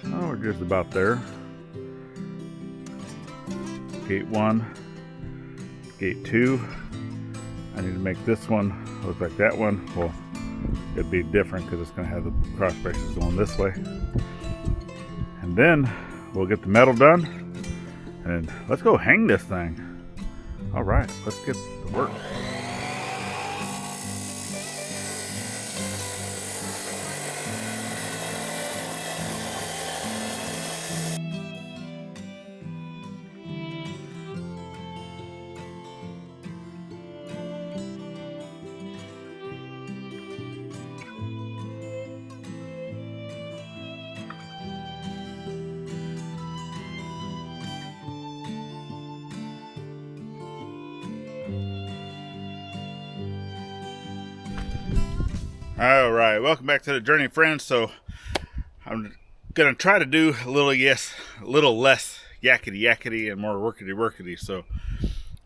Oh, we're just about there. Gate 1, gate 2. I need to make this one look like that one. Well, it'd be different because it's going to have the cross braces going this way. And then we'll get the metal done and let's go hang this thing. All right, let's get to work. All right, welcome back to the journey, friends. So I'm gonna try to do a little less yakety and more workety. So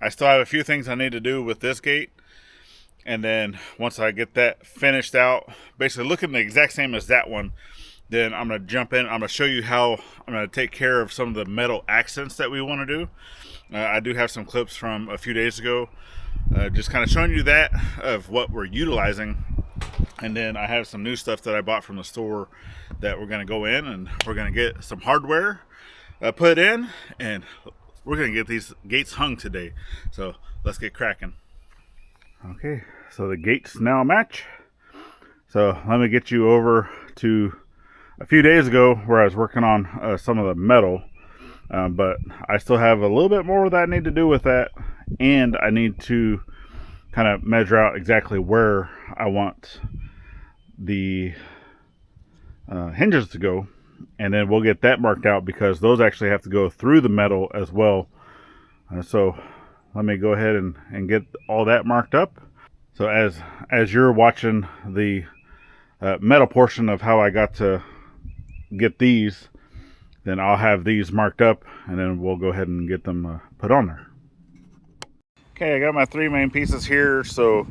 I still have a few things I need to do with this gate, and then once I get that finished out, basically looking the exact same as that one, then I'm gonna jump in. I'm gonna show you how I'm gonna take care of some of the metal accents that we want to do. I do have some clips from a few days ago, just kind of showing you that of what we're utilizing. And then I have some new stuff that I bought from the store that we're going to go in and we're going to get some hardware put in, and we're going to get these gates hung today. So let's get cracking. Okay, so the gates now match. So let me get you over to a few days ago where I was working on some of the metal, but I still have a little bit more that I need to do with that, and I need to kind of measure out exactly where I want the hinges to go, and then we'll get that marked out because those actually have to go through the metal as well. So let me go ahead and get all that marked up. So as you're watching the metal portion of how I got to get these, then I'll have these marked up, and then we'll go ahead and get them put on there. Okay, I got my three main pieces here. So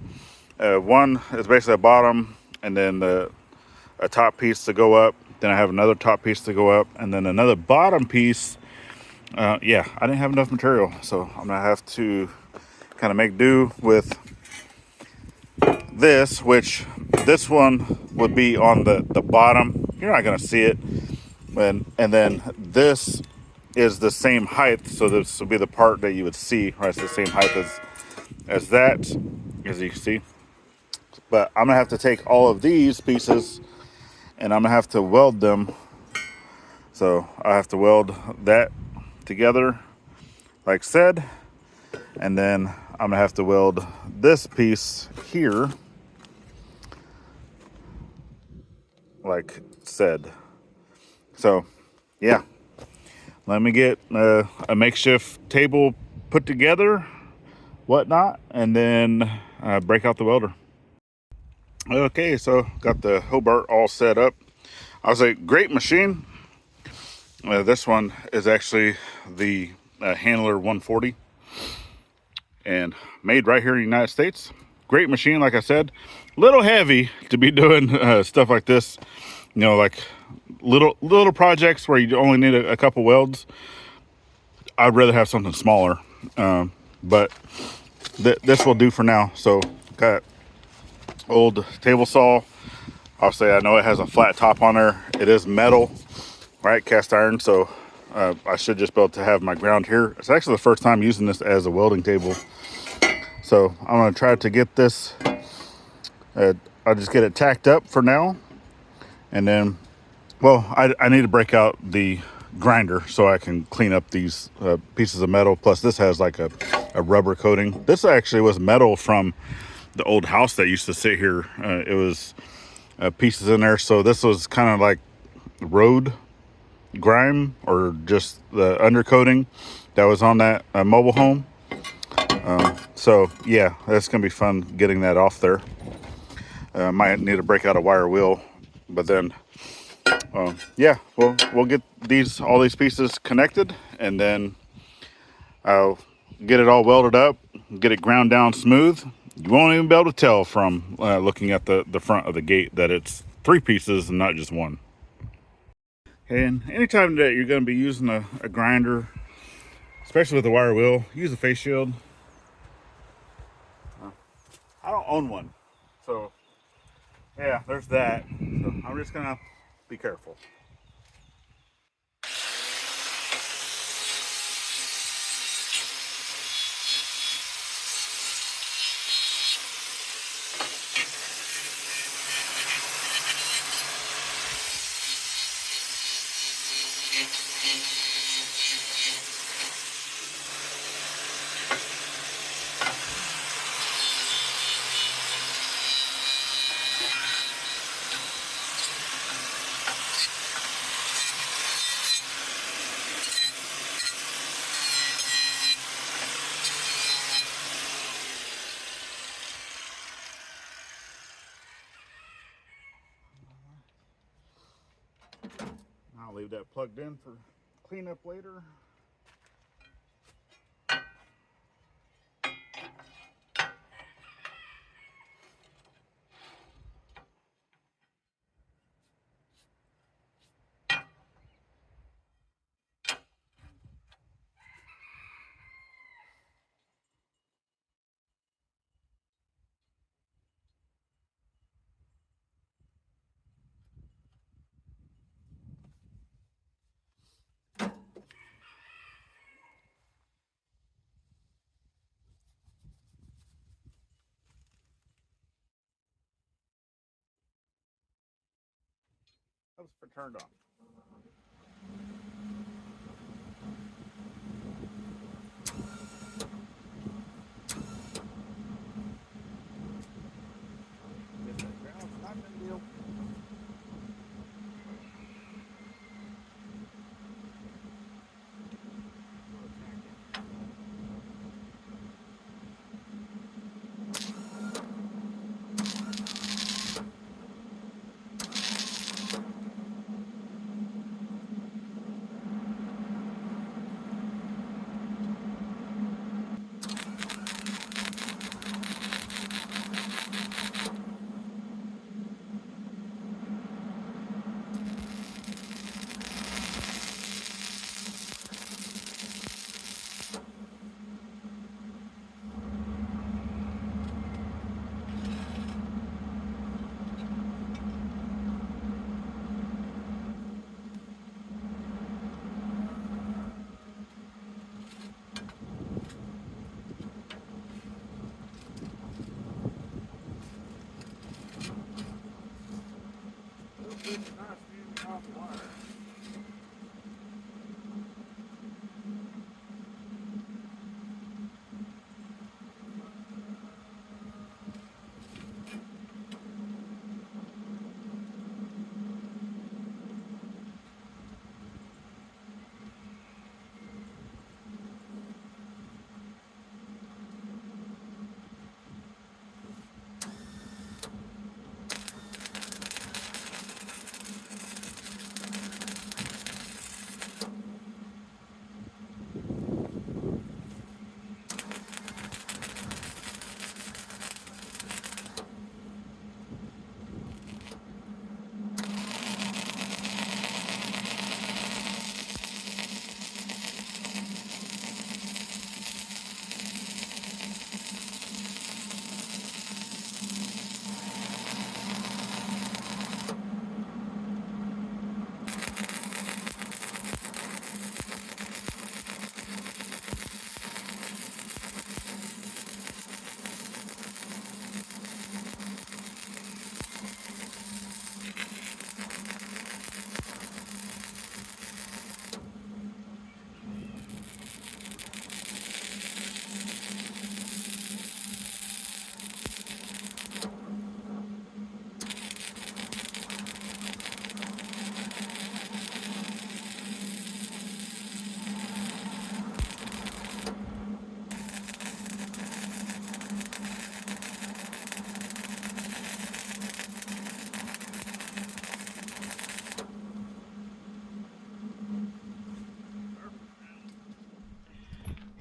one is basically a bottom, and then a top piece to go up. Then I have another top piece to go up, and then another bottom piece. Yeah, I didn't have enough material, so I'm gonna have to kind of make do with this, which this one would be on the bottom. You're not gonna see it. And then this is the same height, so this will be the part that you would see, right? It's the same height as that, as you can see. But I'm gonna have to take all of these pieces and I'm gonna have to weld them. So I have to weld that together, like said, and then I'm gonna have to weld this piece here, like said. So yeah, let me get a makeshift table put together, whatnot, and then break out the welder. Okay, so got the Hobart all set up. I was a great machine. This one is actually the Handler 140 and made right here in the United States. Great machine, like I said. Little heavy to be doing stuff like this, you know, like little projects where you only need a couple welds. I'd rather have something smaller, but this will do for now. So got old table saw. Obviously I know it has a flat top on there. It is metal, right? Cast iron. So I should just be able to have my ground here. It's actually the first time using this as a welding table. So I'm going to try to get this, I'll just get it tacked up for now. And then, well, I need to break out the grinder so I can clean up these pieces of metal. Plus this has like a rubber coating. This actually was metal from the old house that used to sit here. It was pieces in there. So this was kind of like road grime, or just the undercoating that was on that mobile home. So yeah, that's gonna be fun getting that off there. Might need to break out a wire wheel, but then yeah, we'll get all these pieces connected, and then I'll get it all welded up, get it ground down smooth. You won't even be able to tell from looking at the front of the gate that it's three pieces and not just one. And anytime that you're going to be using a grinder, especially with a wire wheel, use a face shield. I don't own one, so yeah, there's that. So I'm just gonna be careful. I'll leave that plugged in for cleanup later. That was for turned on. Not a big deal.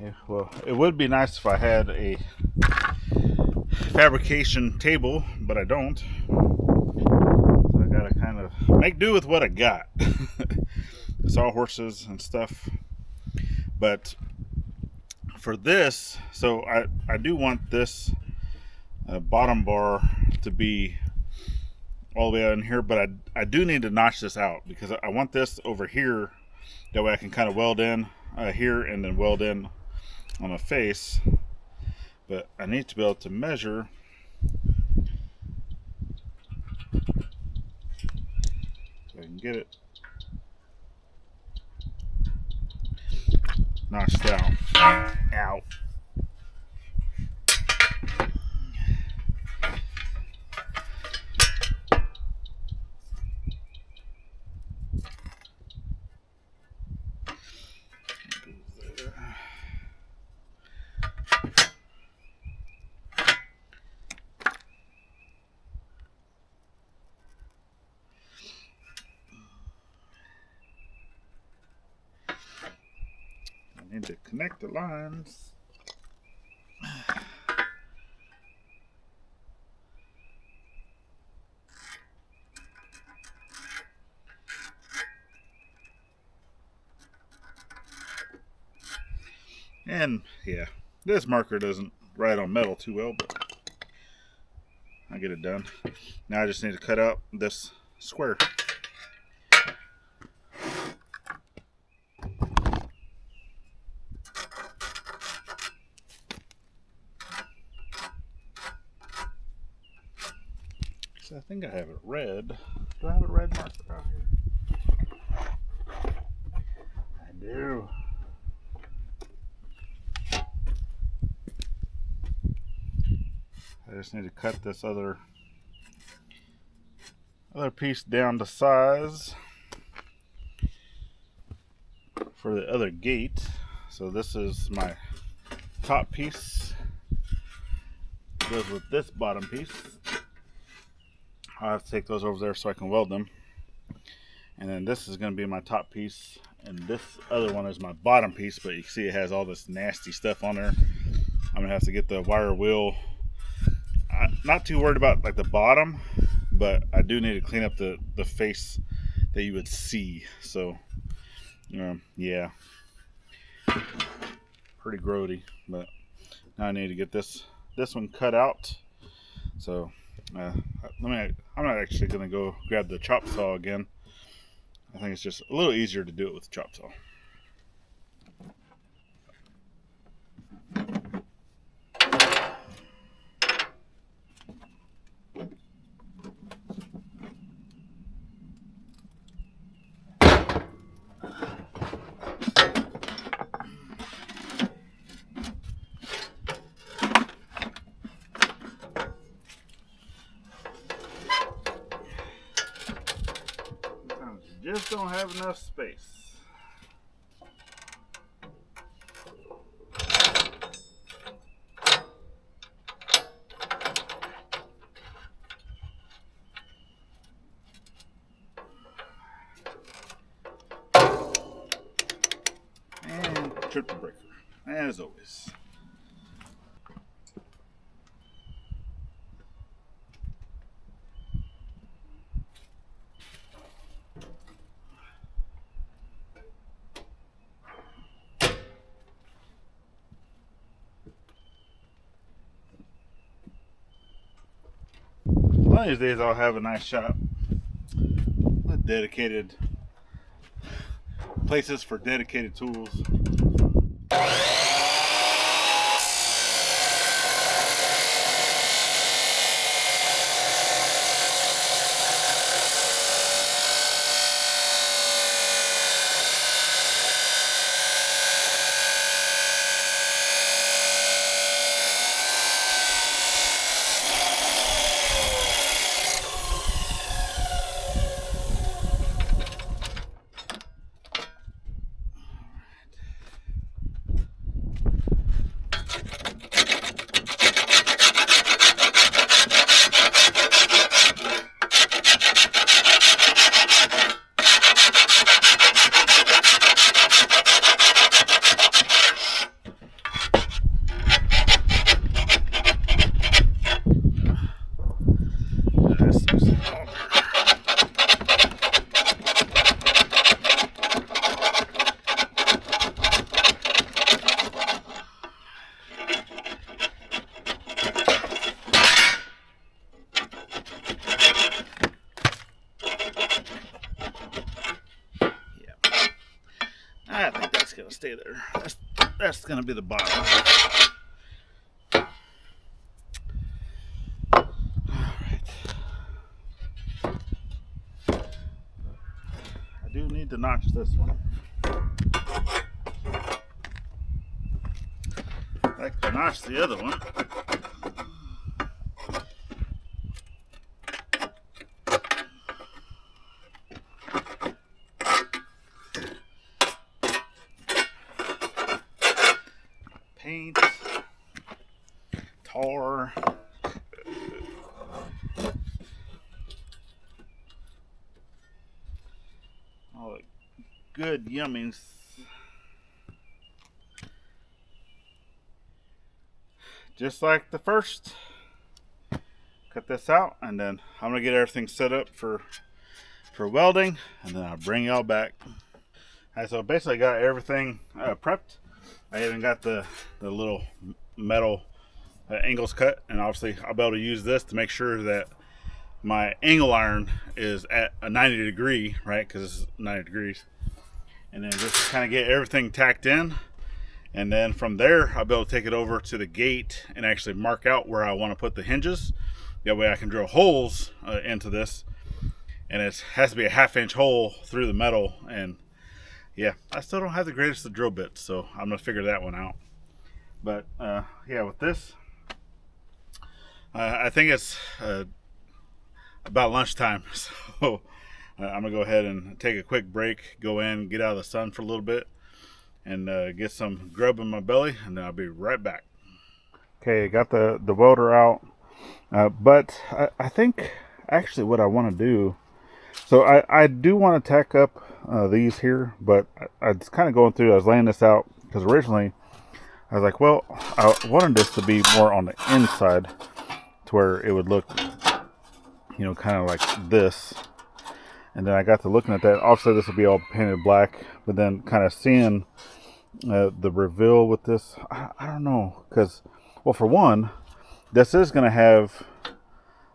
Yeah, well, it would be nice if I had a fabrication table, but I don't. So I gotta kind of make do with what I got. sawhorses and stuff. But for this, so I do want this bottom bar to be all the way out in here, but I do need to notch this out because I want this over here. That way I can kind of weld in here and then weld in on the face. But I need to be able to measure. So I can get it notched out. Ow. I need to connect the lines. And yeah, this marker doesn't write on metal too well, but I'll get it done. Now I just need to cut out this square. So I think I have it red. Do I have a red marker out here? I do. I just need to cut this other piece down to size for the other gate. So this is my top piece. Goes with this bottom piece. I'll have to take those over there so I can weld them. And then this is going to be my top piece, and this other one is my bottom piece, but you can see it has all this nasty stuff on there. I'm going to have to get the wire wheel. I'm not too worried about like the bottom, but I do need to clean up the face that you would see. So yeah, pretty grody, but now I need to get this one cut out. So I'm not actually gonna go grab the chop saw again. I think it's just a little easier to do it with the chop saw. Just don't have enough space. And trip the breaker, as always. One of these days I'll have a nice shop with dedicated places for dedicated tools. I think that's gonna stay there. That's gonna be the bottom. Alright. I do need to notch this one. I like to notch the other one. Paint, tar, all the good yummies. Just like the first. Cut this out, and then I'm gonna get everything set up for welding, and then I'll bring y'all back. Alright, so basically I got everything prepped. I even got the little metal angles cut, and obviously I'll be able to use this to make sure that my angle iron is at a 90 degree, right? Because it's 90 degrees. And then just kind of get everything tacked in. And then from there, I'll be able to take it over to the gate and actually mark out where I want to put the hinges. That way I can drill holes into this. And it has to be a 1/2 inch hole through the metal. And yeah, I still don't have the greatest of drill bits, so I'm going to figure that one out. But yeah, with this, I think it's about lunchtime. So I'm going to go ahead and take a quick break, go in, get out of the sun for a little bit, and get some grub in my belly, and then I'll be right back. Okay, got the welder out. But I think actually what I want to do, so I do want to tack up these here, but I was kind of going through, I was laying this out, because originally I was like, well, I wanted this to be more on the inside to where it would look, you know, kind of like this. And then I got to looking at that. Obviously this will be all painted black, but then kind of seeing the reveal with this, I don't know, because, well, for one, this is going to have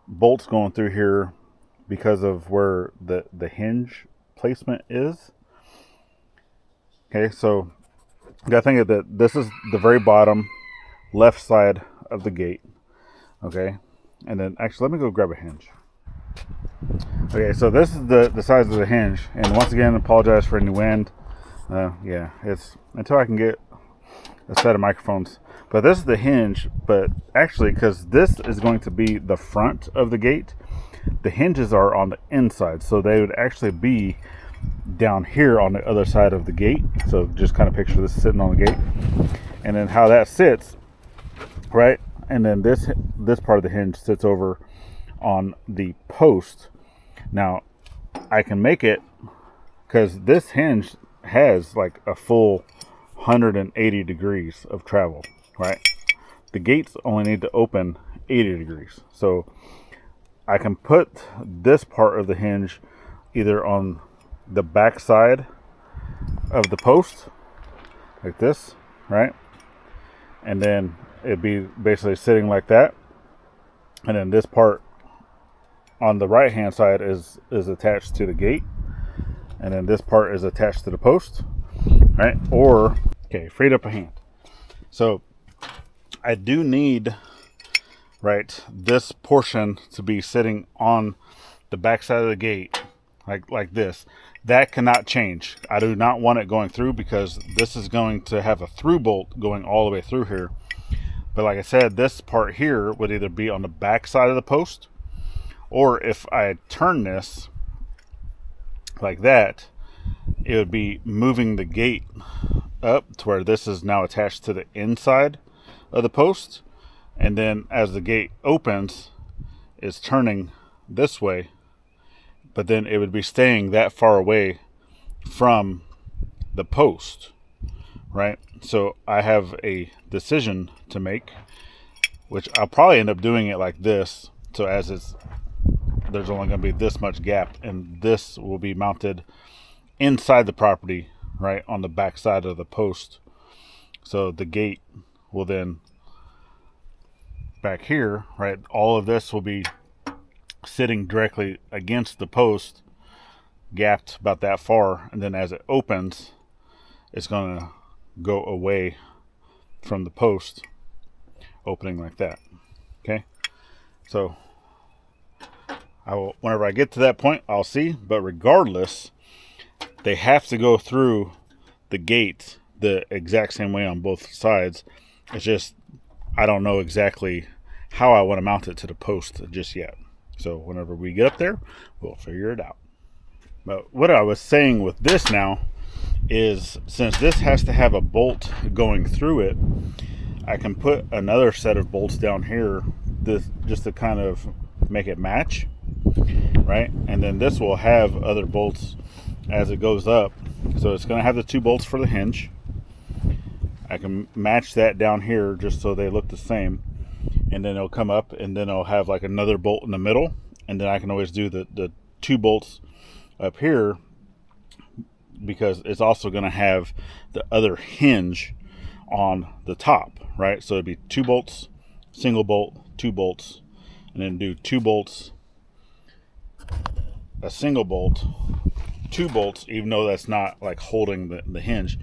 bolts going through here because of where the hinge placement is. Okay, so you got to think of that this is the very bottom left side of the gate. Okay, and then actually let me go grab a hinge. Okay, so this is the size of the hinge, and once again, apologize for any wind. Yeah, it's until I can get a set of microphones. But this is the hinge, but actually, because this is going to be the front of the gate, the hinges are on the inside, so they would actually be down here on the other side of the gate. So just kind of picture this sitting on the gate, and then how that sits, right? And then this part of the hinge sits over on the post. Now I can make it, because this hinge has like a full 180 degrees of travel, right? The gates only need to open 80 degrees. So I can put this part of the hinge either on the back side of the post, like this, right? And then it'd be basically sitting like that. And then this part on the right hand side is attached to the gate. And then this part is attached to the post, right? Or, okay, freed up a hand. So I do need, right, this portion to be sitting on the back side of the gate, like this. That cannot change. I do not want it going through, because this is going to have a through bolt going all the way through here. But like I said, this part here would either be on the back side of the post, or if I turn this like that, it would be moving the gate up to where this is now attached to the inside of the post, and then as the gate opens, it's turning this way, but then it would be staying that far away from the post, right? So I have a decision to make, which I'll probably end up doing it like this. So as there's only going to be this much gap, and this will be mounted inside the property, right, on the back side of the post. So the gate will then back here, right, all of this will be sitting directly against the post, gapped about that far, and then as it opens, it's going to go away from the post opening like that. Okay, so whenever I get to that point, I'll see. But regardless, they have to go through the gate the exact same way on both sides. It's just I don't know exactly how I want to mount it to the post just yet. So whenever we get up there, we'll figure it out. But what I was saying with this now is, since this has to have a bolt going through it, I can put another set of bolts down here, just to kind of make it match, right? And then this will have other bolts as it goes up. So it's going to have the 2 bolts for the hinge. I can match that down here just so they look the same. And then it'll come up, and then it'll have like another bolt in the middle. And then I can always do the 2 bolts up here, because it's also going to have the other hinge on the top, right? So it'd be 2 bolts, single bolt, 2 bolts, and then do 2 bolts, a single bolt, 2 bolts, even though that's not like holding the hinge.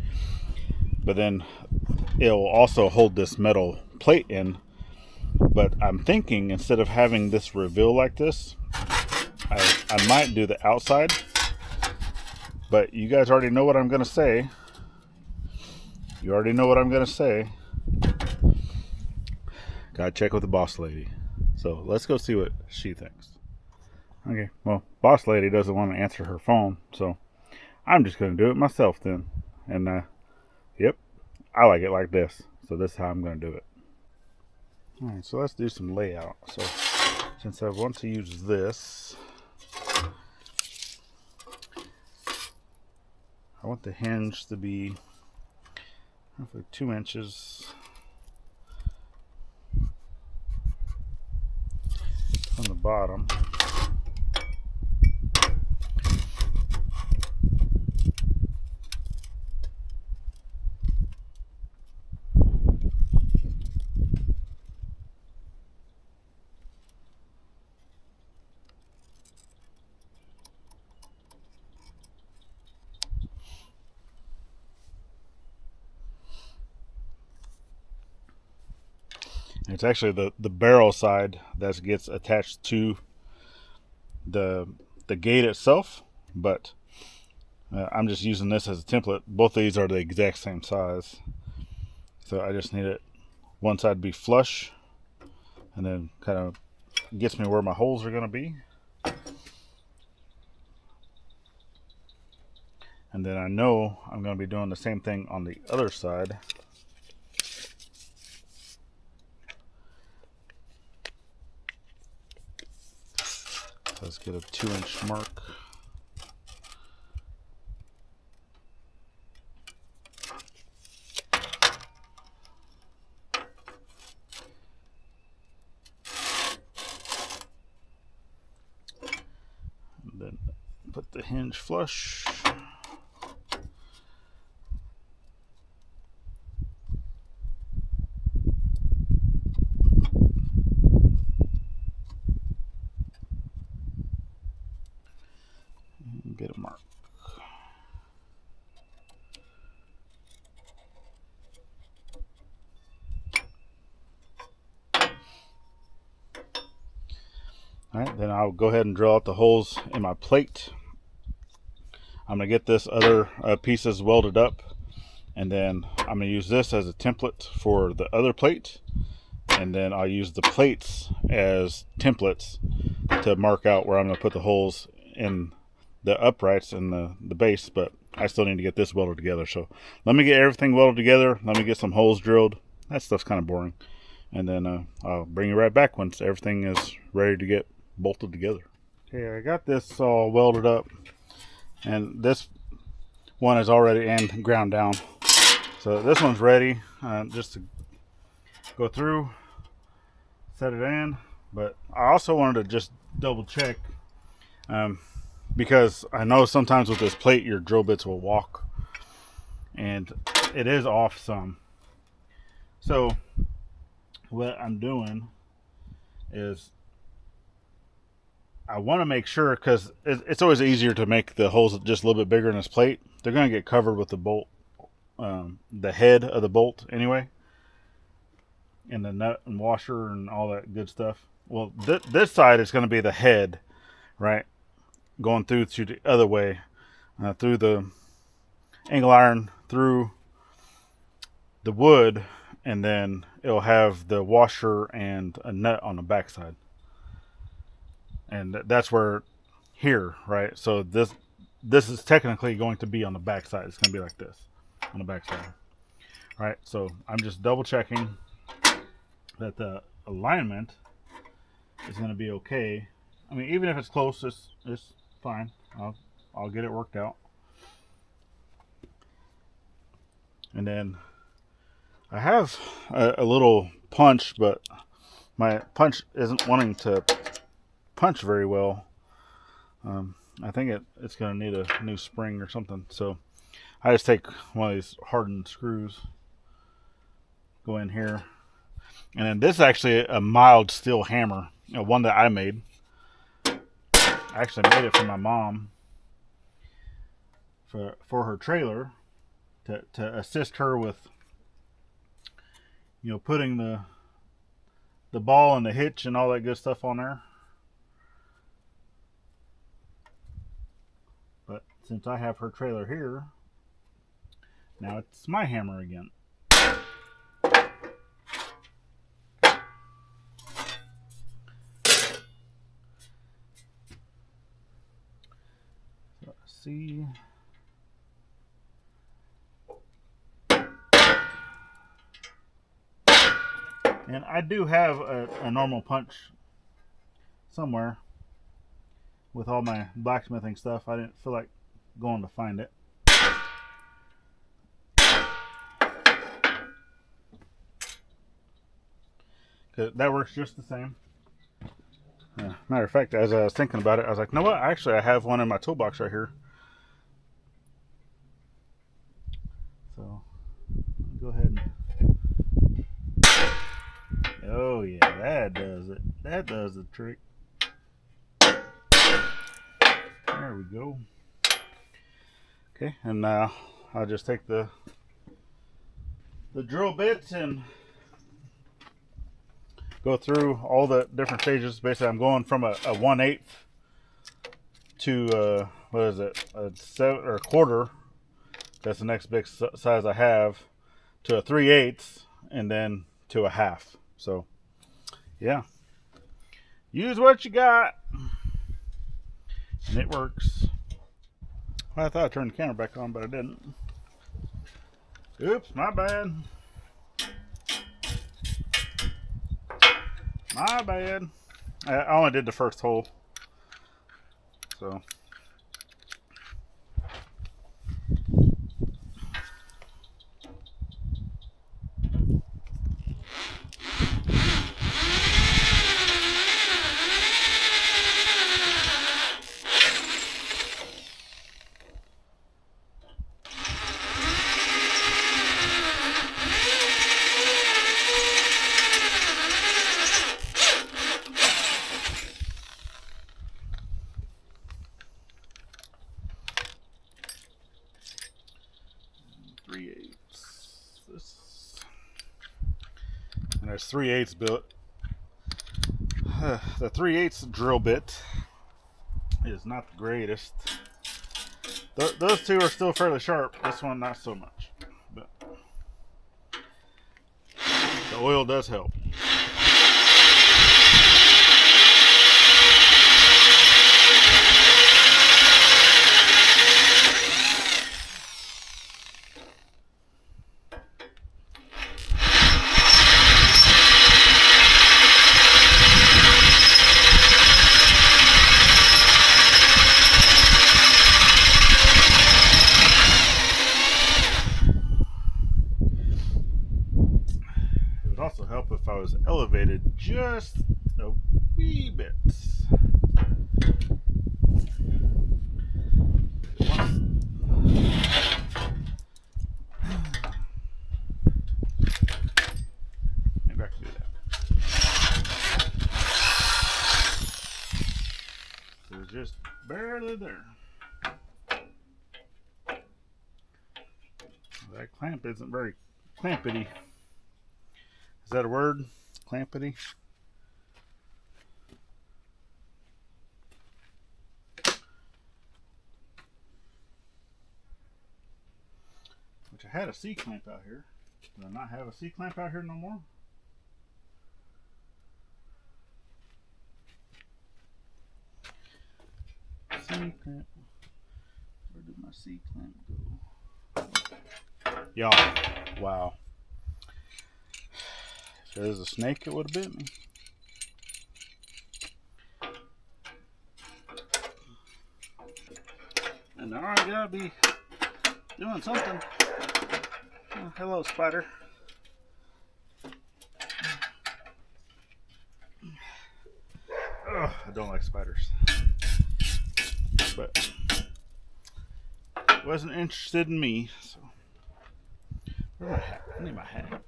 But then it'll also hold this metal plate in. But I'm thinking, instead of having this reveal like this, I might do the outside. But you guys already know what I'm going to say. You already know what I'm going to say. Gotta check with the boss lady. So let's go see what she thinks. Okay, well, boss lady doesn't want to answer her phone, so I'm just going to do it myself then. And, yep, I like it like this. So this is how I'm going to do it. Alright, so let's do some layout. So since I want to use this, I want the hinge to be roughly 2 inches from the bottom. It's actually the barrel side that gets attached to the gate itself, but I'm just using this as a template. Both of these are the exact same size, so I just need it one side to be flush, and then kind of gets me where my holes are going to be. And then I know I'm going to be doing the same thing on the other side. Let's get a 2-inch mark. And then put the hinge flush. Get a mark. Alright, then I'll go ahead and drill out the holes in my plate. I'm going to get this other pieces welded up, and then I'm going to use this as a template for the other plate, and then I'll use the plates as templates to mark out where I'm going to put the holes in the uprights and the base. But I still need to get this welded together, so let me get everything welded together. Let me get some holes drilled. That stuff's kind of boring, and then I'll bring you right back once everything is ready to get bolted together. Okay, I got this all welded up, and this one is already and ground down, so this one's ready just to go through, set it in. But I also wanted to just double check, because I know sometimes with this plate your drill bits will walk, and it is off some. So what I'm doing is I want to make sure, because it's always easier to make the holes just a little bit bigger in this plate. They're going to get covered with the bolt the head of the bolt anyway, and the nut and washer and all that good stuff. Well, this side is going to be the head, right? Going through to the other way, through the angle iron, through the wood, and then it'll have the washer and a nut on the backside. And that's where here, right? So this is technically going to be on the backside. It's going to be like this on the backside. All right, so I'm just double checking that the alignment is going to be okay. I mean, even if it's close, it's fine. I'll get it worked out. And then I have a little punch, but my punch isn't wanting to punch very well. I think it's going to need a new spring or something. So I just take one of these hardened screws, go in here, and then this is actually a mild steel hammer, one that I made. I actually made it for my mom for her trailer to assist her with, putting the ball and the hitch and all that good stuff on there. But since I have her trailer here, now it's my hammer again. So let's see. And I do have a normal punch somewhere with all my blacksmithing stuff. I didn't feel like going to find it. That works just the same. Matter of fact, as I was thinking about it, I was like, you know what? Actually, I have one in my toolbox right here. So, go ahead and... Oh yeah, that does it. That does the trick. There we go. Okay, and now I'll just take the drill bits and go through all the different stages. Basically, I'm going from a 1/8 to what is it, a 7 or a quarter. That's the next big size I have, to a 3/8, and then to a half. So, yeah, use what you got, and it works. Well, I thought I turned the camera back on, but I didn't. Oops, my bad. My bad. I only did the first hole, so. And there's 3/8 built. The 3/8 drill bit is not the greatest. Those two are still fairly sharp. This one not so much, but the oil does help. Also help if I was elevated just a wee bit. Maybe I can do that. So just barely there. That clamp isn't very clampity. Is that a word? Clampity? Which I had a C-clamp out here. Do I not have a C-clamp out here no more? C-clamp. Where did my C-clamp go? Y'all, wow. If there's a snake, it would have bit me. And now I gotta be doing something. Oh, hello, spider. Oh, I don't like spiders. But wasn't interested in me, so. Where's my hat? I need my hat.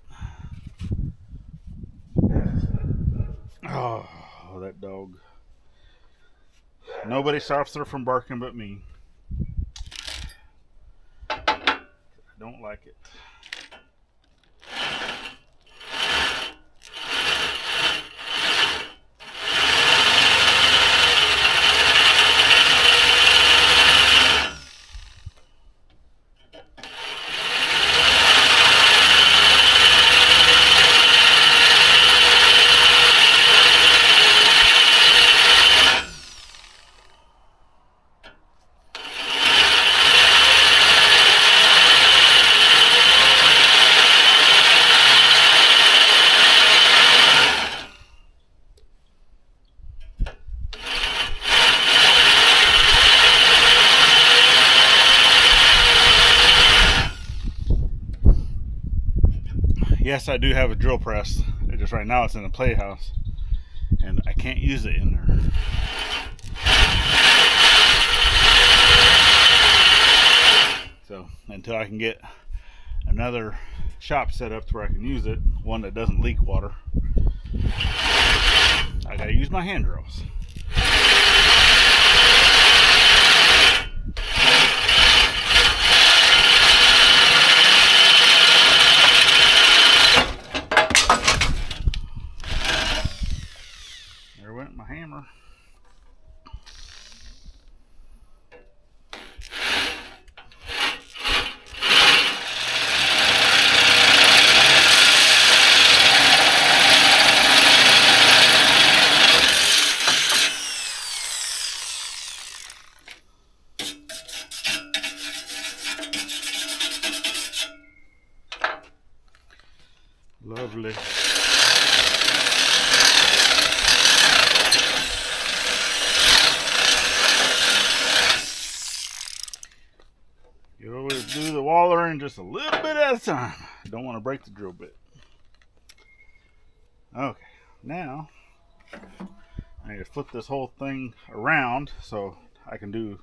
Oh, that dog. Nobody stops her from barking but me. I don't like it. Yes, I do have a drill press. It just right now it's in a playhouse, and I can't use it in there. So until I can get another shop set up to where I can use it, one that doesn't leak water, I gotta use my hand drills. There went my hammer. Lovely. You always do the Waldron just a little bit at a time. Don't want to break the drill bit. Okay, now I need to flip this whole thing around so I can do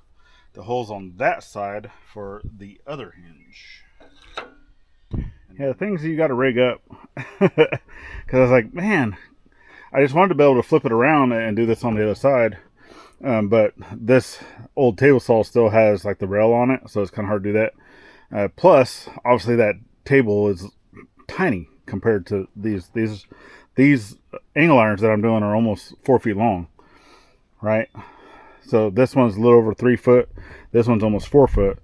the holes on that side for the other hinge. Yeah, the things you got to rig up. Because I was like, man, I just wanted to be able to flip it around and do this on the other side. But this old table saw still has like the rail on it, so it's kind of hard to do that. Plus, obviously, that table is tiny compared to these angle irons that I'm doing are almost 4 feet long, right? So this one's a little over 3 foot. This one's almost 4 foot,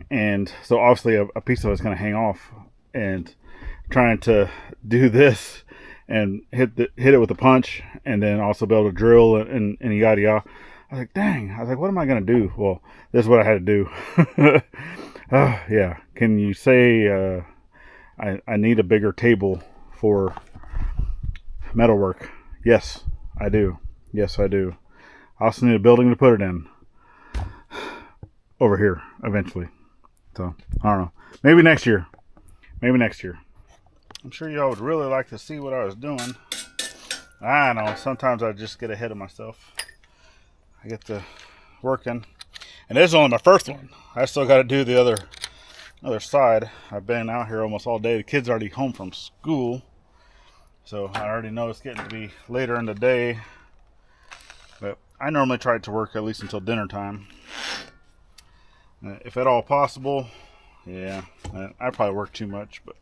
and so obviously a piece of it's going to hang off. And trying to do this and hit it with a punch, and then also be able to drill and yada yada. I was like, dang. I was like, what am I gonna do? Well, this is what I had to do. Yeah. Can you say I need a bigger table for metalwork? Yes, I do. Yes, I do. I also need a building to put it in over here eventually. So I don't know. Maybe next year. Maybe next year. I'm sure y'all would really like to see what I was doing. I know, sometimes I just get ahead of myself. I get to working. And this is only my first one. I still got to do the other side. I've been out here almost all day. The kids are already home from school. So I already know it's getting to be later in the day. But I normally try to work at least until dinner time. If at all possible, Yeah, I probably work too much, but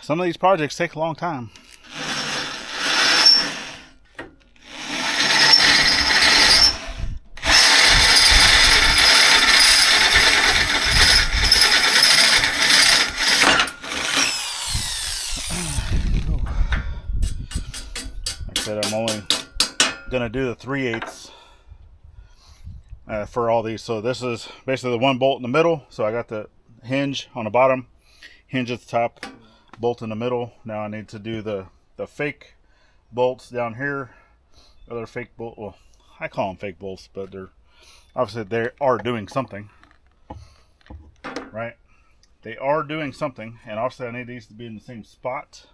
some of these projects take a long time. Like I said, I'm only gonna do the 3/8 for all these. So this is basically the one bolt in the middle. So I got the hinge on the bottom, hinge at the top, bolt in the middle. Now I need to do the fake bolts down here. Other fake bolt. Well, I call them fake bolts, but they're obviously they are doing something, right? They are doing something, and obviously I need these to be in the same spot.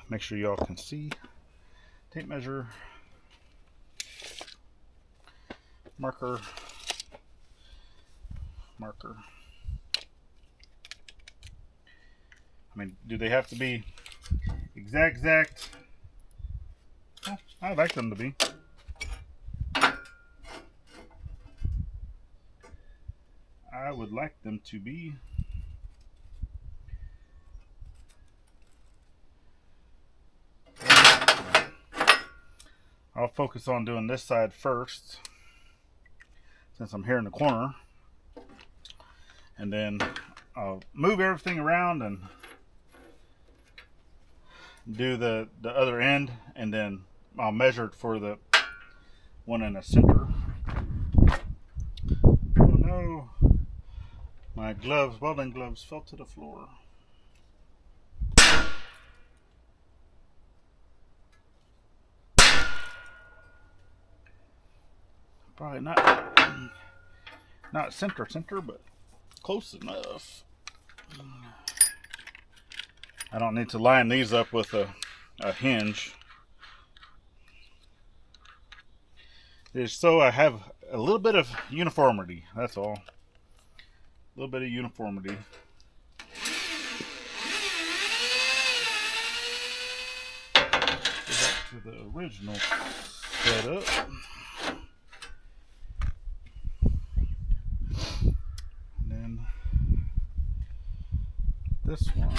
Make sure y'all can see. Tape measure, marker. I mean, do they have to be exact? Well, I'd like them to be. I would like them to be. I'll focus on doing this side first, since I'm here in the corner, and then I'll move everything around and do the other end, and then I'll measure it for the one in the center. Oh no, my gloves, welding gloves, fell to the floor. Probably not center, but close enough. I don't need to line these up with a hinge. Just so I have a little bit of uniformity, that's all. A little bit of uniformity. Go back to the original setup. And then this one.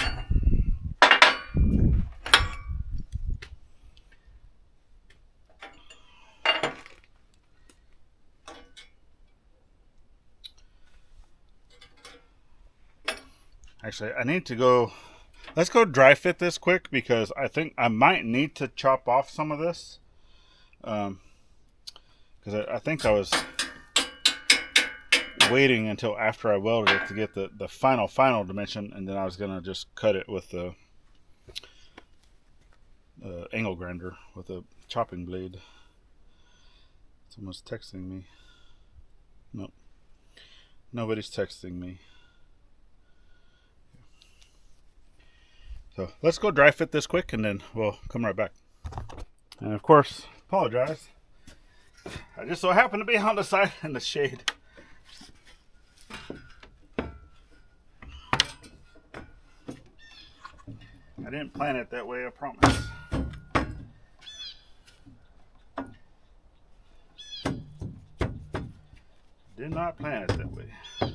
Actually, I need to go, let's go dry fit this quick, because I think I might need to chop off some of this. Because I think I was waiting until after I welded it to get the final dimension, and then I was going to just cut it with the angle grinder with a chopping blade. Someone's texting me. Nope. Nobody's texting me. So let's go dry fit this quick, and then we'll come right back. And of course, apologize. I just so happen to be on the side in the shade. I didn't plan it that way, I promise. Did not plan it that way. Okay.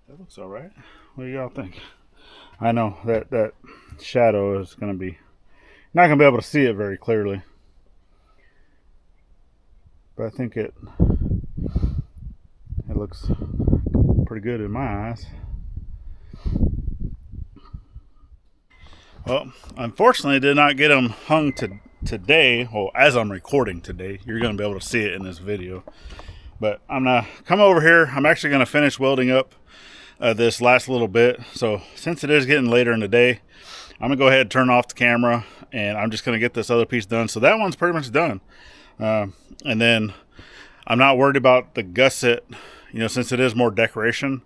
That looks all right. What do y'all think? I know that shadow is going to be, not going to be able to see it very clearly, but I think it looks pretty good in my eyes. Well, unfortunately, did not get them hung today. Well, as I'm recording today, you're going to be able to see it in this video. But I'm going to come over here. I'm actually going to finish welding up this last little bit. So since it is getting later in the day, I'm going to go ahead and turn off the camera, and I'm just going to get this other piece done. So that one's pretty much done. And then I'm not worried about the gusset, since it is more decoration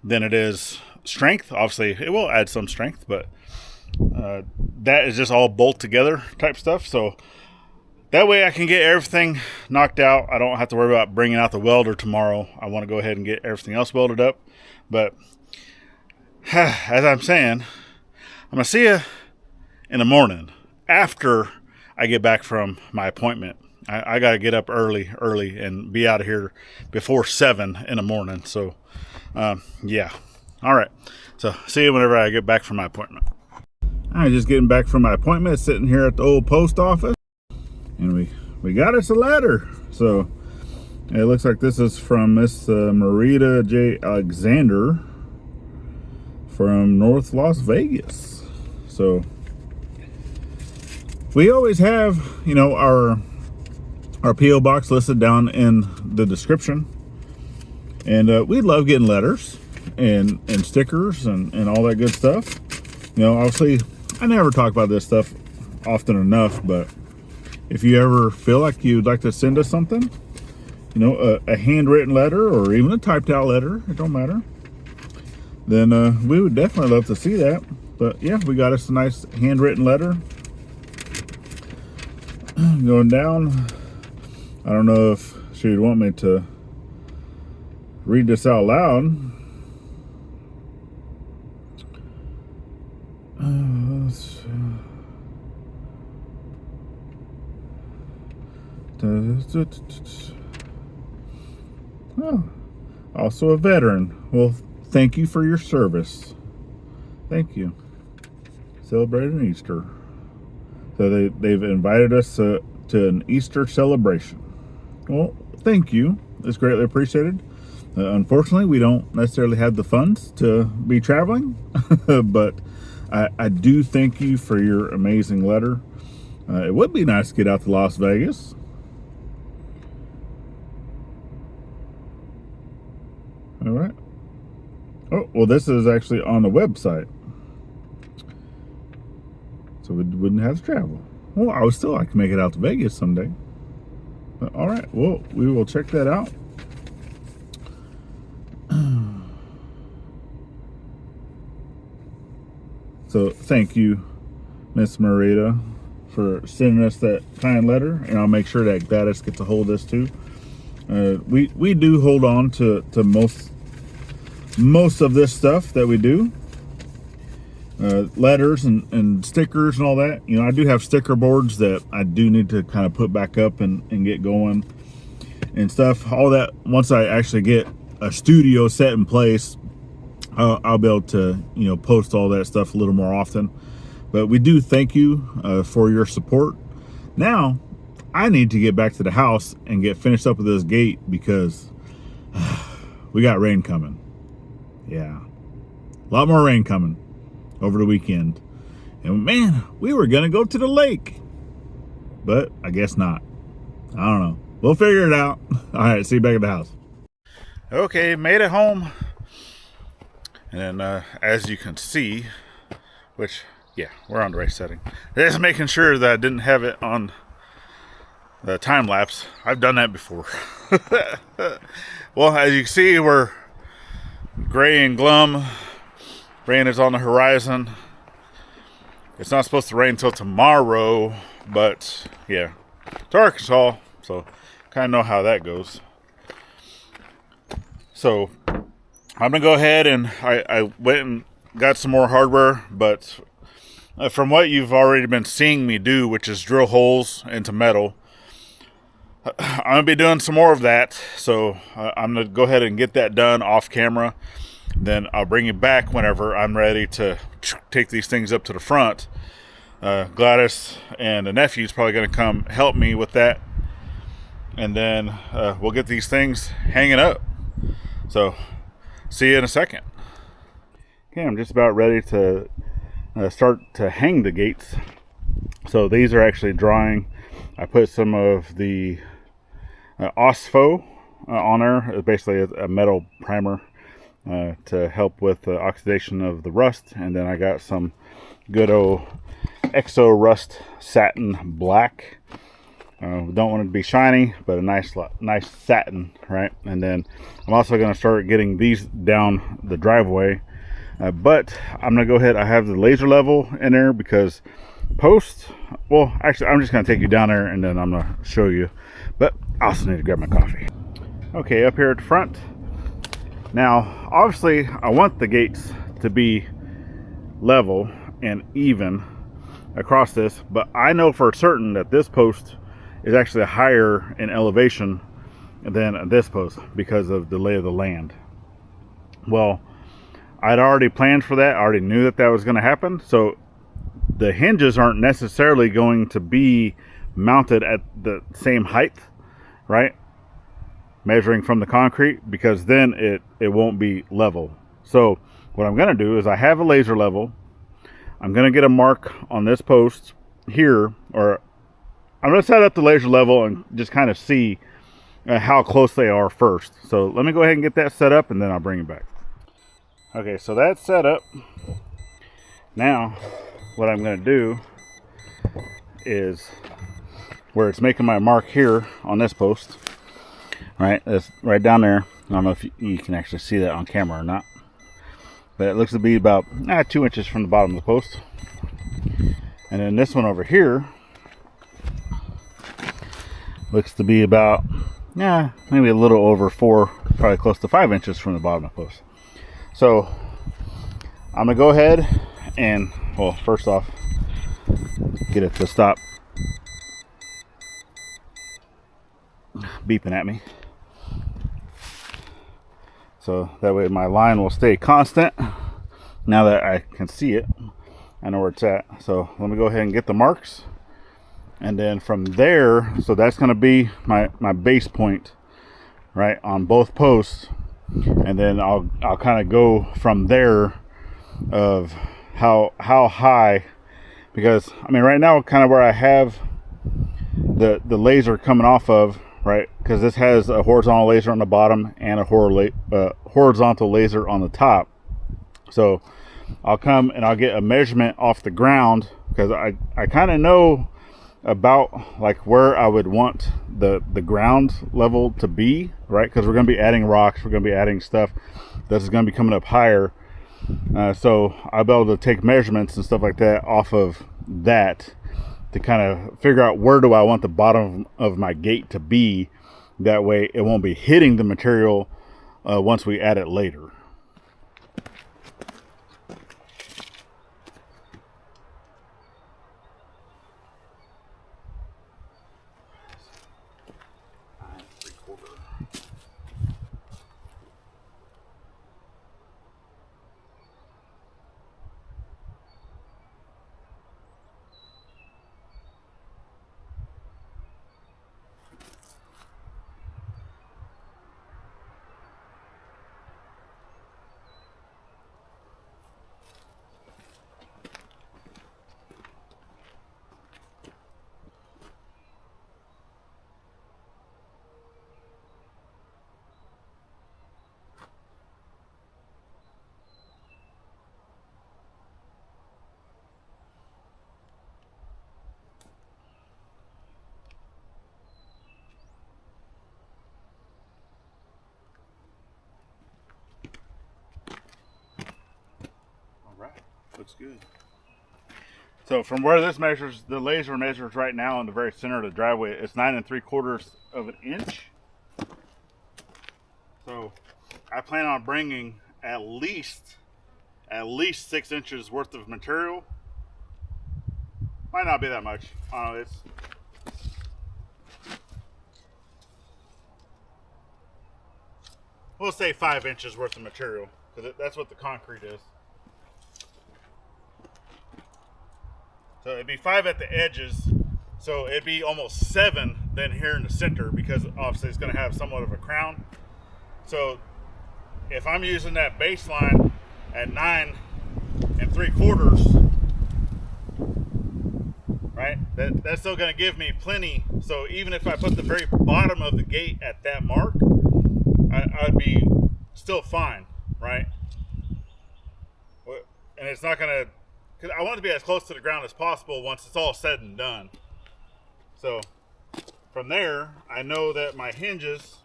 than it is strength. Obviously, it will add some strength, but that is just all bolt together type stuff. So that way I can get everything knocked out. I don't have to worry about bringing out the welder tomorrow. I want to go ahead and get everything else welded up. But as I'm saying, I'm going to see you in the morning after I get back from my appointment I got to get up early and be out of here before 7 in the morning. So, yeah. All right. So, see you whenever I get back from my appointment. I'm just getting back from my appointment, sitting here at the old post office. And we got us a letter. So, it looks like this is from Miss Marita J. Alexander from North Las Vegas. So, we always have, you know, our P.O. box listed down in the description. And we love getting letters and stickers and all that good stuff. You know, obviously, I never talk about this stuff often enough, but if you ever feel like you'd like to send us something, you know, a handwritten letter or even a typed out letter, it don't matter, then we would definitely love to see that. But yeah, we got us a nice handwritten letter. Going down, I don't know if she would want me to read this out loud. Oh, also a veteran. Well, thank you for your service. Thank you. Celebrating Easter. So they've invited us to an Easter celebration. Well, thank you. It's greatly appreciated. Unfortunately, we don't necessarily have the funds to be traveling, but I do thank you for your amazing letter. It would be nice to get out to Las Vegas. All right. Oh, well, this is actually on the website. So we wouldn't have to travel. Well, I would still like to make it out to Vegas someday. But all right, well, we will check that out. So thank you, Miss Marita, for sending us that kind letter, and I'll make sure that Gladys gets a hold of this too. We do hold on to most of this stuff that we do. Letters and stickers and all that. You know, I do have sticker boards that I do need to kind of put back up and get going and stuff. All that, once I actually get a studio set in place, I'll be able to, you know, post all that stuff a little more often. But we do thank you for your support. Now, I need to get back to the house and get finished up with this gate because we got rain coming. Yeah, a lot more rain coming over the weekend. And man, we were gonna go to the lake, but I guess not. I don't know. We'll figure it out. All right, see you back at the house. Okay, made it home. And as you can see, which, yeah, we're on the right setting. Just making sure that I didn't have it on the time lapse. I've done that before. Well, as you can see, we're gray and glum. Rain is on the horizon. It's not supposed to rain until tomorrow, but yeah, it's Arkansas, so kind of know how that goes. So I'm gonna go ahead and I went and got some more hardware, but from what you've already been seeing me do, which is drill holes into metal, I'm gonna be doing some more of that. So I'm gonna go ahead and get that done off camera. Then I'll bring you back whenever I'm ready to take these things up to the front. Gladys and the nephew's probably going to come help me with that. And then we'll get these things hanging up. So, see you in a second. Okay, I'm just about ready to start to hang the gates. So these are actually drying. I put some of the OSFO on there. It's basically a metal primer. To help with the oxidation of the rust, and then I got some good old Exo Rust Satin Black. Don't want it to be shiny, but a nice satin, right? And then I'm also going to start getting these down the driveway, but I'm going to go ahead. I have the laser level in there because well, actually, I'm just going to take you down there and then I'm going to show you, but I also need to grab my coffee. Okay, up here at the front. Now, obviously, I want the gates to be level and even across this, but I know for certain that this post is actually higher in elevation than this post because of the lay of the land. Well, I'd already planned for that. I already knew that that was going to happen. So the hinges aren't necessarily going to be mounted at the same height, right? Measuring from the concrete, because then it won't be level. So what I'm going to do is I have a laser level. I'm going to get a mark on this post here, or I'm going to set up the laser level and just kind of see how close they are first. So let me go ahead and get that set up, and then I'll bring it back. Okay, so that's set up. Now what I'm going to do is where it's making my mark here on this post, right? That's right down there. I don't know if you can actually see that on camera or not, but it looks to be about 2 inches from the bottom of the post. And then this one over here looks to be about maybe a little over 4, probably close to 5 inches from the bottom of the post. So I'm gonna go ahead and, well, first off, get it to stop beeping at me, so that way my line will stay constant. Now that I can see it, I know where it's at. So let me go ahead and get the marks, and then from there, so that's going to be my base point, right, on both posts. And then I'll kind of go from there of how high, because I mean right now kind of where I have the laser coming off of, right, because this has a horizontal laser on the bottom and a horizontal laser on the top. So I'll come and I'll get a measurement off the ground, because I kind of know about like where I would want the ground level to be, right? Because we're going to be adding rocks, we're going to be adding stuff that's going to be coming up higher. So I'll be able to take measurements and stuff like that off of that to kind of figure out where do I want the bottom of my gate to be. That way it won't be hitting the material once we add it later. Looks good. So from where this measures, the laser measures right now in the very center of the driveway, it's 9 3/4 of an inch. So I plan on bringing at least 6 inches worth of material. Might not be that much. I don't know, we'll say 5 inches worth of material, because that's what the concrete is. So it'd be 5 at the edges, so it'd be almost 7 then here in the center, because obviously it's going to have somewhat of a crown. So if I'm using that baseline at 9 3/4, right, that's still going to give me plenty. So even if I put the very bottom of the gate at that mark, I'd be still fine, right? And it's not going to, because I want it to be as close to the ground as possible once it's all said and done. So from there, I know that my hinges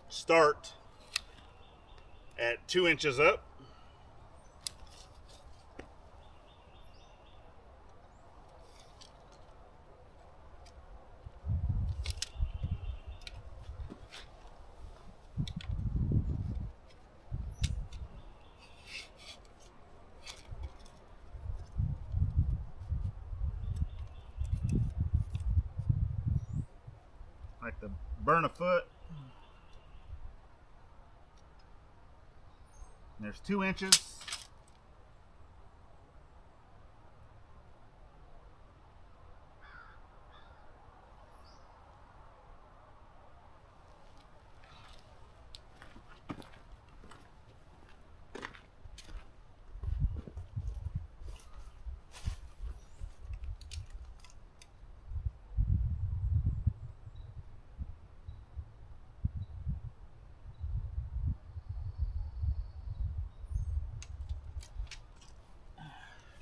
start at 2 inches up. burn a foot. And there's 2 inches.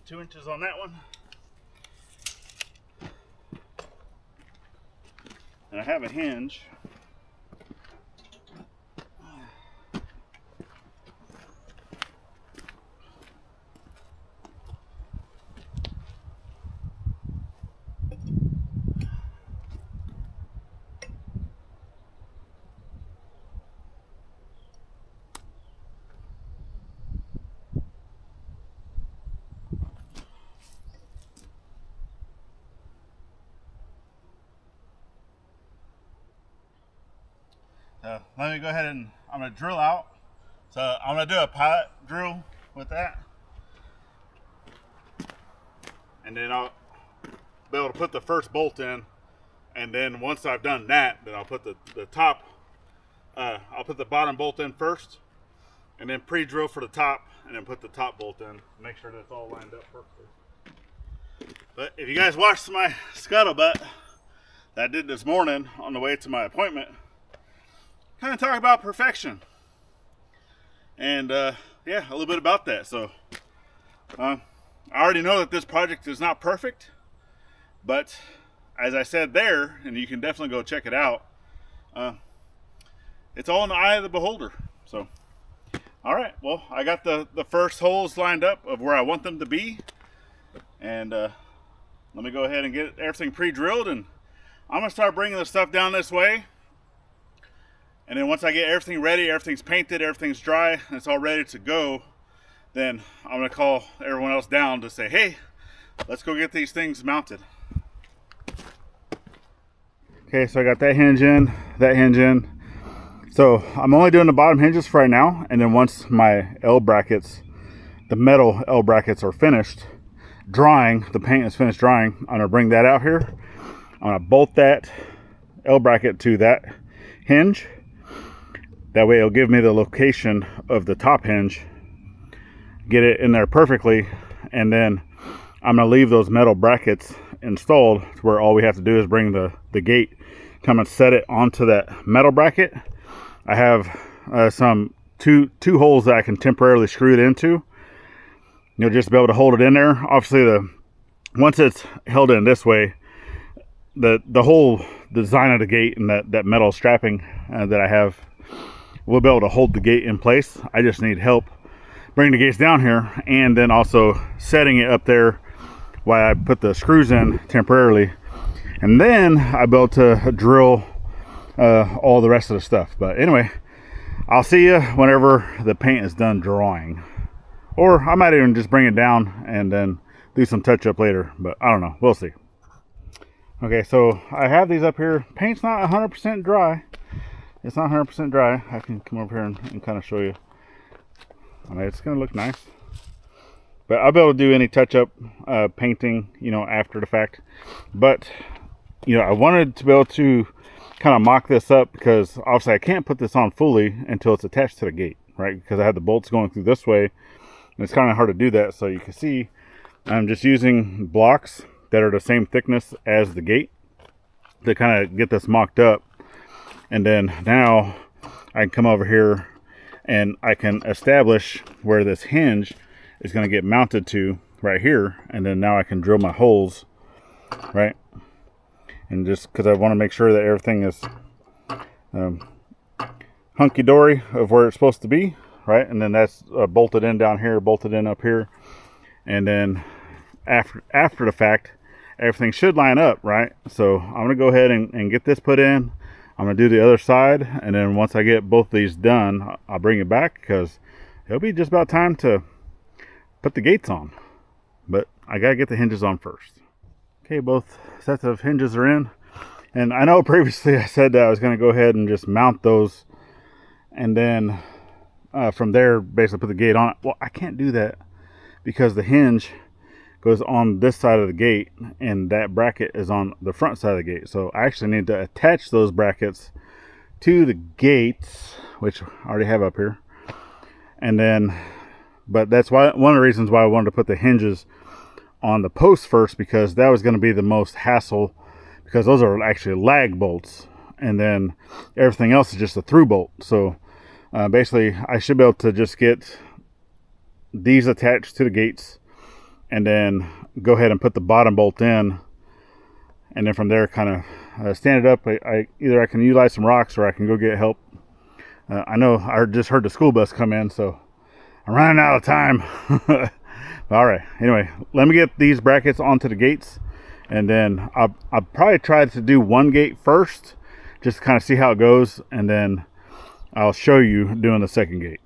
Two inches on that one. And I have a hinge. Let me go ahead and I'm going to drill out. So I'm going to do a pilot drill with that. And then I'll be able to put the first bolt in. And then once I've done that, then I'll put the top, I'll put the bottom bolt in first. And then pre-drill for the top. And then put the top bolt in. Make sure that's all lined up perfectly. But if you guys watched my scuttlebutt that I did this morning on the way to my appointment, kind of talk about perfection, and yeah, a little bit about that. So I already know that this project is not perfect, but as I said there, and you can definitely go check it out, it's all in the eye of the beholder. So all right, well, I got the first holes lined up of where I want them to be, and let me go ahead and get everything pre-drilled, and I'm gonna start bringing the stuff down this way. And then once I get everything ready, everything's painted, everything's dry, and it's all ready to go, then I'm going to call everyone else down to say, hey, let's go get these things mounted. Okay, so I got that hinge in, that hinge in. So I'm only doing the bottom hinges for right now, and then once my L brackets, the metal L brackets are finished drying, the paint is finished drying, I'm going to bring that out here. I'm going to bolt that L bracket to that hinge. That way it'll give me the location of the top hinge, get it in there perfectly, and then I'm going to leave those metal brackets installed to where all we have to do is bring the gate, come and set it onto that metal bracket. I have some two holes that I can temporarily screw it into, just to be able to hold it in there. Obviously, once it's held in this way, the whole design of the gate and that metal strapping that I have, we'll be able to hold the gate in place. I just need help bringing the gates down here, and then also setting it up there while I put the screws in temporarily, and then I'll be able to drill all the rest of the stuff. But anyway, I'll see you whenever the paint is done drying, or I might even just bring it down and then do some touch up later, but I don't know, we'll see. Okay, so I have these up here. Paint's not 100% dry. It's not 100% dry. I can come over here and kind of show you. I mean, it's going to look nice. But I'll be able to do any touch-up painting, after the fact. But, I wanted to be able to kind of mock this up, because obviously I can't put this on fully until it's attached to the gate, right? Because I have the bolts going through this way, and it's kind of hard to do that. So you can see I'm just using blocks that are the same thickness as the gate to kind of get this mocked up. And then now I can come over here and I can establish where this hinge is going to get mounted to right here. And then now I can drill my holes, right? And just because I want to make sure that everything is hunky-dory of where it's supposed to be, right? And then that's bolted in down here, bolted in up here. And then after the fact, everything should line up, right? So I'm going to go ahead and get this put in. I'm going to do the other side, and then once I get both these done, I'll bring it back, because it'll be just about time to put the gates on. But I got to get the hinges on first. Okay, both sets of hinges are in. And I know previously I said that I was going to go ahead and just mount those, and then from there basically put the gate on it. Well, I can't do that because the hinge goes on this side of the gate and that bracket is on the front side of the gate. So I actually need to attach those brackets to the gates, which I already have up here. And then, but that's why one of the reasons why I wanted to put the hinges on the post first, because that was going to be the most hassle, because those are actually lag bolts, and then everything else is just a through bolt. So basically I should be able to just get these attached to the gates and then go ahead and put the bottom bolt in, and then from there kind of stand it up. Either I can utilize some rocks or I can go get help. I know I just heard the school bus come in, so I'm running out of time. All right, anyway, let me get these brackets onto the gates, and then I'll probably try to do one gate first, just to kind of see how it goes, and then I'll show you doing the second gate.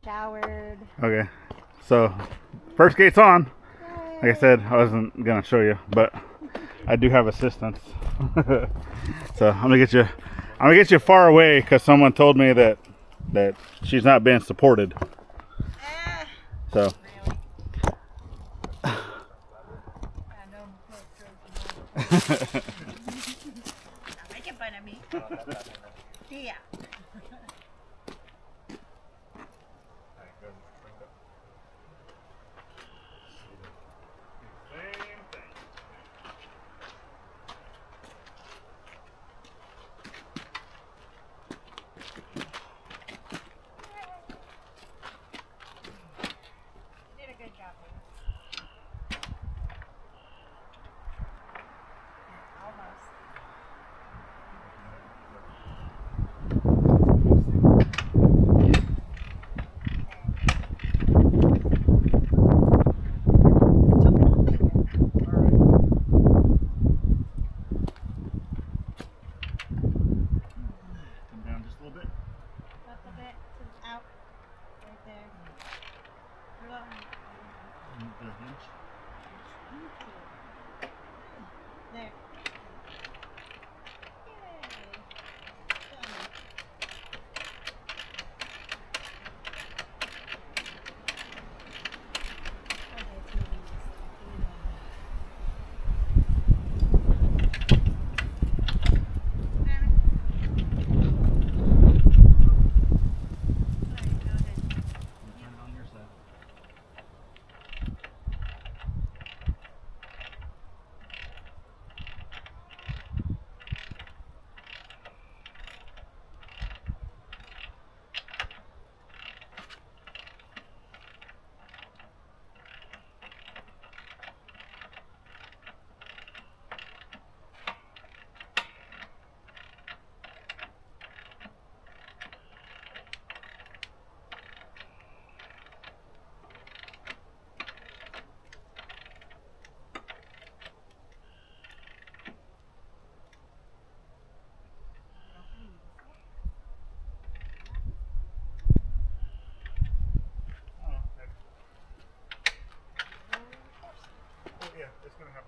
Showered. Okay, so first gate's on. Like I said, I wasn't gonna show you, but I do have assistance. So I'm gonna get you far away because someone told me that she's not being supported. So Making fun of me. Yeah.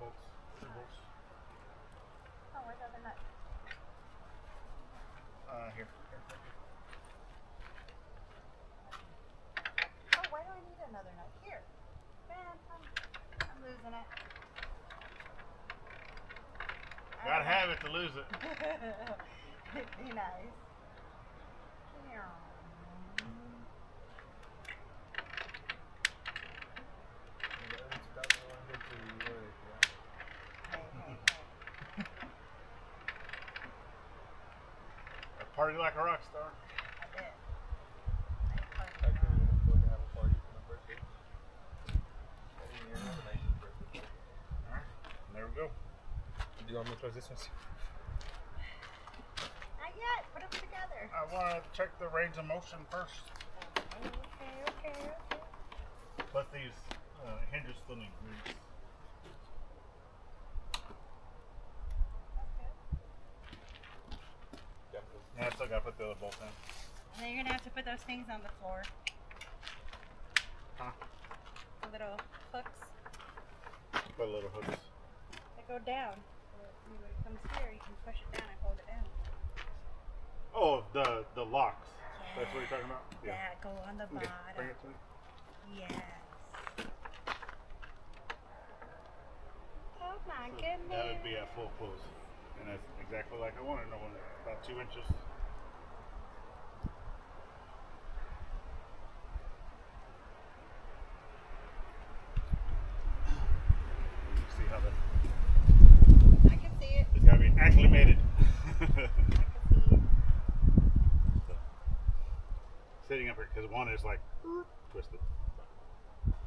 bolts, 2 bolts. Oh, where's the other nut? Here. Oh, why do I need another nut? Here. Man, I'm losing it. Gotta have it to lose it. Be nice. Party like a rock star. I did. I couldn't even afford to have a party for my birthday. I didn't even have a nice birthday. Alright, there we go. Do you want me to close this one? Not yet. Put them together. I want to check the range of motion first. Okay. Plus these hinges still need grease. Yeah, I still gotta put the other bolt in. And then you're gonna have to put those things on the floor. Huh? The little hooks Put little hooks. that go down. So when it comes here, you can push it down and hold it down. Oh, the locks. That's what you're talking about? That go on the Okay, bottom. bring it to me. Yes. Oh my So goodness. that would be at full close. And that's exactly like I wanted. No one about 2 inches. See how that I can see it. it's gotta be acclimated. I can see it. So, sitting up here because one is like twisted.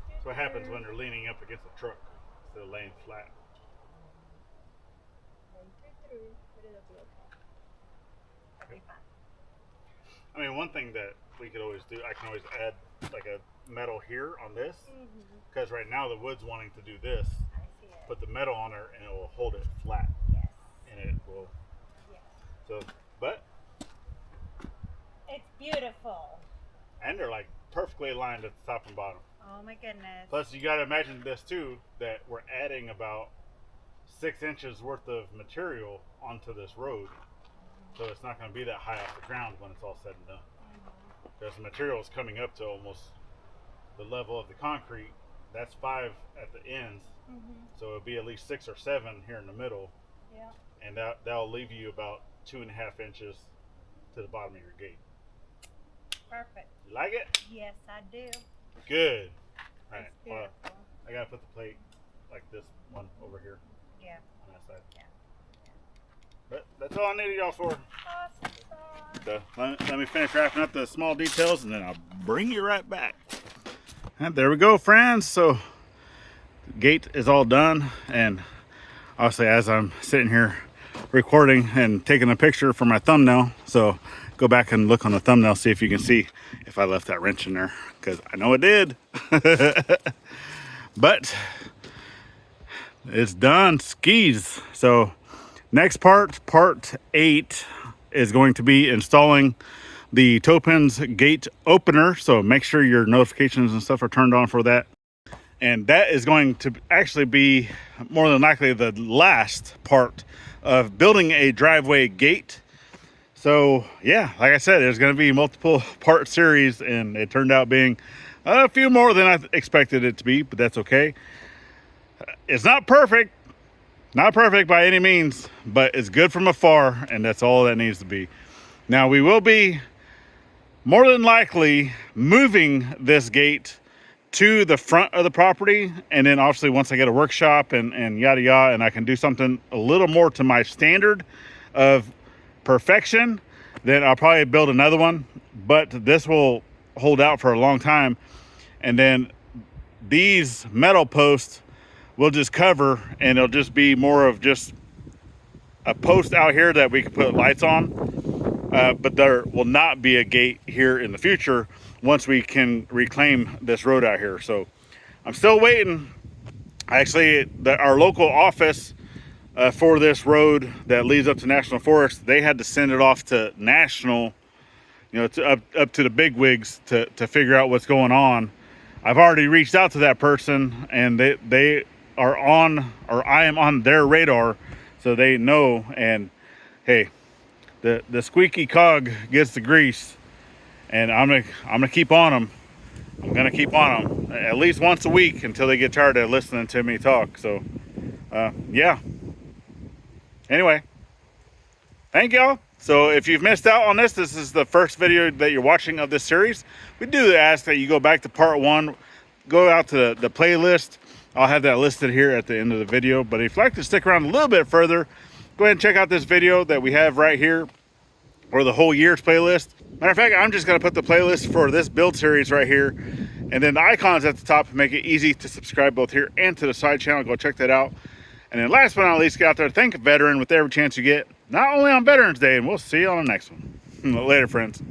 That's what happens when they're leaning up against a truck instead of laying flat. But it'll be okay. It'll be fine. I mean, one thing that we could always do, I can always add like a metal here on this because right now the wood's wanting to do this. I see it. Put the metal on there and it will hold it flat Yes. and it will. Yes. So, but It's beautiful. and they're like perfectly aligned at the top and bottom. Oh my goodness. Plus, you got to imagine this too, that we're adding about 6 inches worth of material onto this road. So it's not going to be that high off the ground when it's all said and done. Because the material is coming up to almost the level of the concrete. That's 5 at the ends. So it'll be at least 6 or 7 here in the middle. Yeah. And that'll leave you about 2.5 inches to the bottom of your gate. Perfect. You like it? Yes, I do. Good. All right. It's Well, beautiful. I got to put the plate like this one over here Yeah. on that side. Yeah. But that's all I needed y'all for. Awesome sauce. So let me finish wrapping up the small details and then I'll bring you right back. And there we go, friends. So the gate is all done, and obviously as I'm sitting here recording and taking a picture for my thumbnail, so go back and look on the thumbnail, see if you can see if I left that wrench in there, because I know it did. But it's done. Skis. So next part 8 is going to be installing the toe pins gate opener. So make sure your notifications and stuff are turned on for that. And that is going to actually be more than likely the last part of building a driveway gate. So yeah, like I said, there's going to be multiple part series, and it turned out being a few more than I expected it to be, but that's okay. It's not perfect by any means, but it's good from afar, and that's all that needs to be. Now we will be more than likely moving this gate to the front of the property, and then obviously once I get a workshop and yada yada, and I can do something a little more to my standard of perfection, then I'll probably build another one. But this will hold out for a long time, and then these metal posts will just cover, and it'll just be more of just a post out here that we can put lights on. But there will not be a gate here in the future once we can reclaim this road out here. So I'm still waiting. Actually, our local office for this road that leads up to National Forest, they had to send it off to National, up to the big wigs to figure out what's going on. I've already reached out to that person, and they are on, or I am on their radar, so they know. And hey, the squeaky cog gets the grease, and I'm gonna keep on them. I'm gonna keep on them at least once a week until they get tired of listening to me talk. So yeah. Anyway, thank y'all. So if you've missed out on this is the first video that you're watching of this series. We do ask that you go back to part 1, go out to the playlist. I'll have that listed here at the end of the video. But if you'd like to stick around a little bit further, go ahead and check out this video that we have right here, or the whole year's playlist. Matter of fact, I'm just gonna put the playlist for this build series right here, and then the icons at the top make it easy to subscribe both here and to the side channel. Go check that out. And then last but not least, get out there, thank a veteran with every chance you get, not only on Veterans Day, and we'll see you on the next one. Later, friends.